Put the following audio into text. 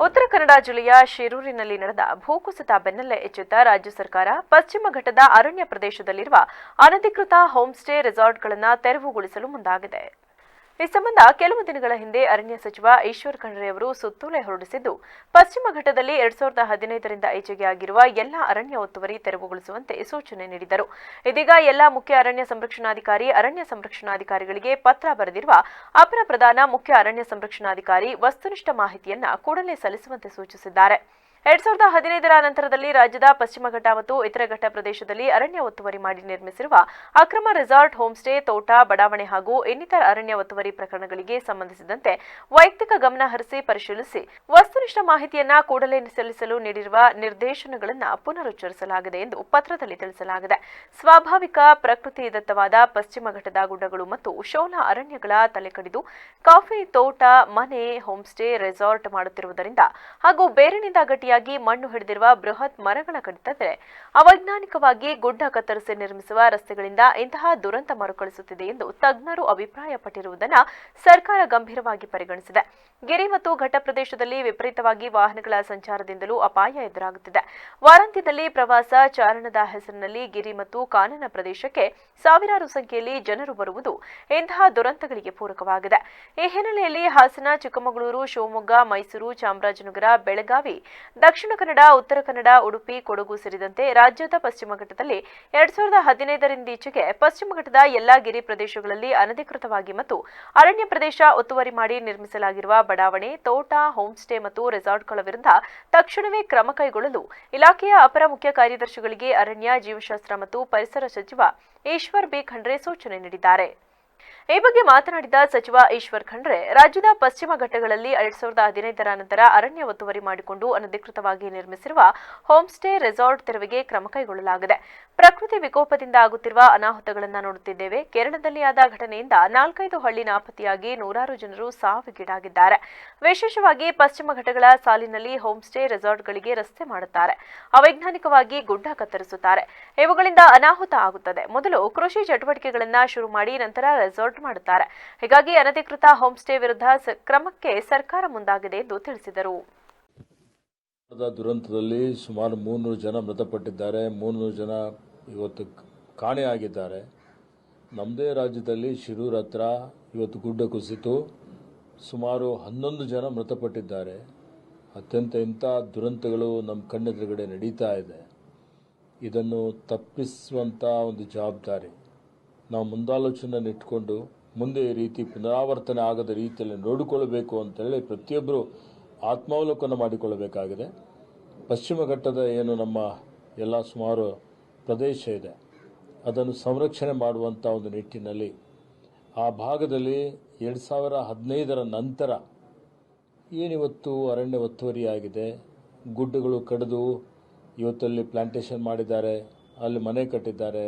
ಉತ್ತರ ಕನ್ನಡ ಜಿಲ್ಲೆಯ ಶಿರೂರಿನಲ್ಲಿ ನಡೆದ ಭೂಕುಸಿತ ಬೆನ್ನಲ್ಲೇ ಎಚ್ಚೆತ್ತ ರಾಜ್ಯ ಸರ್ಕಾರ ಪಶ್ಚಿಮ ಘಟ್ಟದ ಅರಣ್ಯ ಪ್ರದೇಶದಲ್ಲಿರುವ ಅನಧಿಕೃತ ಹೋಂಸ್ಟೇ ರೆಸಾರ್ಟ್ಗಳನ್ನು ತೆರವುಗೊಳಿಸಲು ಮುಂದಾಗಿದೆ. ಈ ಸಂಬಂಧ ಕೆಲವು ದಿನಗಳ ಹಿಂದೆ ಅರಣ್ಯ ಸಚಿವ ಈಶ್ವರ್ ಖಂಡ್ರೆ ಅವರು ಸುತ್ತೋಲೆ ಹೊರಡಿಸಿದ್ದು, ಪಶ್ಚಿಮ ಘಟ್ಟದಲ್ಲಿ 2015ರಿಂದ ಈಚೆಗೆ ಆಗಿರುವ ಎಲ್ಲ ಅರಣ್ಯ ಒತ್ತುವರಿ ತೆರವುಗೊಳಿಸುವಂತೆ ಸೂಚನೆ ನೀಡಿದರು. ಇದೀಗ ಎಲ್ಲ ಮುಖ್ಯ ಅರಣ್ಯ ಸಂರಕ್ಷಣಾಧಿಕಾರಿ, ಅರಣ್ಯ ಸಂರಕ್ಷಣಾಧಿಕಾರಿಗಳಿಗೆ ಪತ್ರ ಬರೆದಿರುವ ಅಪರ ಪ್ರಧಾನ ಮುಖ್ಯ ಅರಣ್ಯ ಸಂರಕ್ಷಣಾಧಿಕಾರಿ ವಸ್ತುನಿಷ್ಠ ಮಾಹಿತಿಯನ್ನ ಕೂಡಲೇ ಸಲ್ಲಿಸುವಂತೆ ಸೂಚಿಸಿದ್ದಾರೆ. 2015ರ ನಂತರದಲ್ಲಿ ರಾಜ್ಯದ ಪಶ್ಚಿಮ ಘಟ್ಟ ಮತ್ತು ಇತರ ಘಟ್ಟ ಪ್ರದೇಶದಲ್ಲಿ ಅರಣ್ಯ ಒತ್ತುವರಿ ಮಾಡಿ ನಿರ್ಮಿಸಿರುವ ಅಕ್ರಮ ರೆಸಾರ್ಟ್, ಹೋಂಸ್ಟೇ, ತೋಟ, ಬಡಾವಣೆ ಹಾಗೂ ಇನ್ನಿತರ ಅರಣ್ಯ ಒತ್ತುವರಿ ಪ್ರಕರಣಗಳಿಗೆ ಸಂಬಂಧಿಸಿದಂತೆ ವೈಯಕ್ತಿಕ ಗಮನ ಹರಿಸಿ ಪರಿಶೀಲಿಸಿ ವಸ್ತುನಿಷ್ಠ ಮಾಹಿತಿಯನ್ನ ಕೂಡಲೇ ಸಲ್ಲಿಸಲು ನೀಡಿರುವ ನಿರ್ದೇಶನಗಳನ್ನು ಪುನರುಚ್ಚರಿಸಲಾಗಿದೆ ಎಂದು ಪತ್ರದಲ್ಲಿ ತಿಳಿಸಲಾಗಿದೆ. ಸ್ವಾಭಾವಿಕ ಪ್ರಕೃತಿ ದತ್ತವಾದ ಪಶ್ಚಿಮ ಘಟ್ಟದ ಗುಡ್ಡಗಳು ಮತ್ತು ಶೋಲ ಅರಣ್ಯಗಳ ತಲೆ ಕಡಿದು ಕಾಫಿ ತೋಟ, ಮನೆ, ಹೋಂಸ್ಟೇ, ರೆಸಾರ್ಟ್ ಮಾಡುತ್ತಿರುವುದರಿಂದ ಹಾಗೂ ಬೇರಿನಿಂದ ಗಟ್ಟಿಯಾಗಿ ಮಣ್ಣು ಹಿಡಿದಿರುವ ಬೃಹತ್ ಮರಗಳ ಕಡಿತಕ್ಕೆ ಅವೈಜ್ಞಾನಿಕವಾಗಿ ಗುಡ್ಡ ಕತ್ತರಿಸಿ ನಿರ್ಮಿಸುವ ರಸ್ತೆಗಳಿಂದ ಇಂತಹ ದುರಂತ ಮರುಕಳಿಸುತ್ತಿದೆ ಎಂದು ತಜ್ಞರು ಅಭಿಪ್ರಾಯಪಟ್ಟಿರುವುದನ್ನು ಸರ್ಕಾರ ಗಂಭೀರವಾಗಿ ಪರಿಗಣಿಸಿದೆ. ಗಿರಿ ಮತ್ತು ಘಟ್ಟ ಪ್ರದೇಶದಲ್ಲಿ ವಿಪರೀತವಾಗಿ ವಾಹನಗಳ ಸಂಚಾರದಿಂದಲೂ ಅಪಾಯ ಎದುರಾಗುತ್ತಿದೆ. ವಾರಾಂತ್ಯದಲ್ಲಿ ಪ್ರವಾಸ ಚಾರಣದ ಹೆಸರಿನಲ್ಲಿ ಗಿರಿ ಮತ್ತು ಕಾನನ ಪ್ರದೇಶಕ್ಕೆ ಸಾವಿರಾರು ಸಂಖ್ಯೆಯಲ್ಲಿ ಜನರು ಬರುವುದು ಇಂತಹ ದುರಂತಗಳಿಗೆ ಪೂರಕವಾಗಿದೆ. ಈ ಹಿನ್ನೆಲೆಯಲ್ಲಿ ಹಾಸನ, ಚಿಕ್ಕಮಗಳೂರು, ಶಿವಮೊಗ್ಗ, ಮೈಸೂರು, ಚಾಮರಾಜನಗರ, ಬೆಳಗಾವಿ, ದಕ್ಷಿಣ ಕನ್ನಡ, ಉತ್ತರ ಕನ್ನಡ, ಉಡುಪಿ, ಕೊಡಗು ಸೇರಿದಂತೆ ರಾಜ್ಯದ ಪಶ್ಚಿಮ ಘಟ್ಟದಲ್ಲಿ 2015ರಿಂದೀಚೆಗೆ ಪಶ್ಚಿಮ ಘಟ್ಟದ ಎಲ್ಲಾ ಗಿರಿ ಪ್ರದೇಶಗಳಲ್ಲಿ ಅನಧಿಕೃತವಾಗಿ ಮತ್ತು ಅರಣ್ಯ ಪ್ರದೇಶ ಒತ್ತುವರಿ ಮಾಡಿ ನಿರ್ಮಿಸಲಾಗಿರುವ ಬಡಾವಣೆ, ತೋಟ, ಹೋಂಸ್ಟೇ ಮತ್ತು ರೆಸಾರ್ಟ್ಗಳ ವಿರುದ್ಧ ತಕ್ಷಣವೇ ಕ್ರಮ ಕೈಗೊಳ್ಳಲು ಇಲಾಖೆಯ ಅಪರ ಮುಖ್ಯ ಕಾರ್ಯದರ್ಶಿಗಳಿಗೆ ಅರಣ್ಯ, ಜೀವಶಾಸ್ತ್ರ ಮತ್ತು ಪರಿಸರ ಸಚಿವ ಈಶ್ವರ್ ಬಿ ಖಂಡ್ರೆ ಸೂಚನೆ ನೀಡಿದ್ದಾರೆ. ಈ ಬಗ್ಗೆ ಮಾತನಾಡಿದ ಸಚಿವ ಈಶ್ವರ್ ಖಂಡ್ರೆ, ರಾಜ್ಯದ ಪಶ್ಚಿಮ ಘಟ್ಟಗಳಲ್ಲಿ 2015ರ ನಂತರ ಅರಣ್ಯ ಒತ್ತುವರಿ ಮಾಡಿಕೊಂಡು ಅನಧಿಕೃತವಾಗಿ ನಿರ್ಮಿಸಿರುವ ಹೋಂಸ್ಟೇ, ರೆಸಾರ್ಟ್ ತೆರವಿಗೆ ಕ್ರಮ ಕೈಗೊಳ್ಳಲಾಗಿದೆ. ಪ್ರಕೃತಿ ವಿಕೋಪದಿಂದ ಆಗುತ್ತಿರುವ ಅನಾಹುತಗಳನ್ನು ನೋಡುತ್ತಿದ್ದೇವೆ. ಕೇರಳದಲ್ಲಿ ಆದ ಘಟನೆಯಿಂದ 4-5 ಹಳ್ಳಿ ನಾಪತ್ತೆಯಾಗಿ ನೂರಾರು ಜನರು ಸಾವಿಗೀಡಾಗಿದ್ದಾರೆ. ವಿಶೇಷವಾಗಿ ಪಶ್ಚಿಮ ಘಟ್ಟಗಳ ಸಾಲಿನಲ್ಲಿ ಹೋಂಸ್ಟೇ, ರೆಸಾರ್ಟ್ಗಳಿಗೆ ರಸ್ತೆ ಮಾಡುತ್ತಾರೆ, ಅವೈಜ್ಞಾನಿಕವಾಗಿ ಗುಡ್ಡ ಕತ್ತರಿಸುತ್ತಾರೆ. ಇವುಗಳಿಂದ ಅನಾಹುತ ಆಗುತ್ತದೆ. ಮೊದಲು ಕೃಷಿ ಚಟುವಟಿಕೆಗಳನ್ನು ಶುರು ಮಾಡಿ ನಂತರ ರೆಸಾರ್ಟ್ ಮಾಡುತ್ತಾರೆ. ಹೀಗಾಗಿ ಅನಧಿಕೃತ ಹೋಂಸ್ಟೇ ವಿರುದ್ಧ ಕ್ರಮಕ್ಕೆ ಸರ್ಕಾರ ಮುಂದಾಗಿದೆ ಎಂದು ತಿಳಿಸಿದರು. ದುರಂತದಲ್ಲಿ ಸುಮಾರು 300 ಜನ ಮೃತಪಟ್ಟಿದ್ದಾರೆ, 300 ಜನ ಇವತ್ತು ಕಾಣೆಯಾಗಿದ್ದಾರೆ. ನಮ್ಮದೇ ರಾಜ್ಯದಲ್ಲಿ ಶಿರೂರ್ ಹತ್ರ ಇವತ್ತು ಗುಡ್ಡ ಕುಸಿತು ಸುಮಾರು 11 ಜನ ಮೃತಪಟ್ಟಿದ್ದಾರೆ. ಅತ್ಯಂತ ಇಂಥ ದುರಂತಗಳು ನಮ್ಮ ಕಣ್ಣೆದುರುಗಡೆ ನಡೀತಾ ಇದೆ. ಇದನ್ನು ತಪ್ಪಿಸುವಂಥ ಒಂದು ಜವಾಬ್ದಾರಿ ನಾವು ಮುಂದಾಲೋಚನೆ ಇಟ್ಕೊಂಡು ಮುಂದೆ ಈ ರೀತಿ ಪುನರಾವರ್ತನೆ ಆಗದ ರೀತಿಯಲ್ಲಿ ನೋಡಿಕೊಳ್ಳಬೇಕು ಅಂತೇಳಿ ಪ್ರತಿಯೊಬ್ಬರು ಆತ್ಮಾವಲೋಕನ ಮಾಡಿಕೊಳ್ಳಬೇಕಾಗಿದೆ. ಪಶ್ಚಿಮ ಘಟ್ಟದ ಏನು ನಮ್ಮ ಎಲ್ಲ ಸುಮಾರು ಪ್ರದೇಶ ಇದೆ, ಅದನ್ನು ಸಂರಕ್ಷಣೆ ಮಾಡುವಂಥ ಒಂದು ನಿಟ್ಟಿನಲ್ಲಿ ಆ ಭಾಗದಲ್ಲಿ 2015ರ ನಂತರ ಏನಿವತ್ತು ಅರಣ್ಯ ಒತ್ತುವರಿಯಾಗಿದೆ, ಗುಡ್ಡಗಳು ಕಡಿದು ಇವತ್ತಲ್ಲಿ ಪ್ಲಾಂಟೇಶನ್ ಮಾಡಿದ್ದಾರೆ, ಅಲ್ಲಿ ಮನೆ ಕಟ್ಟಿದ್ದಾರೆ,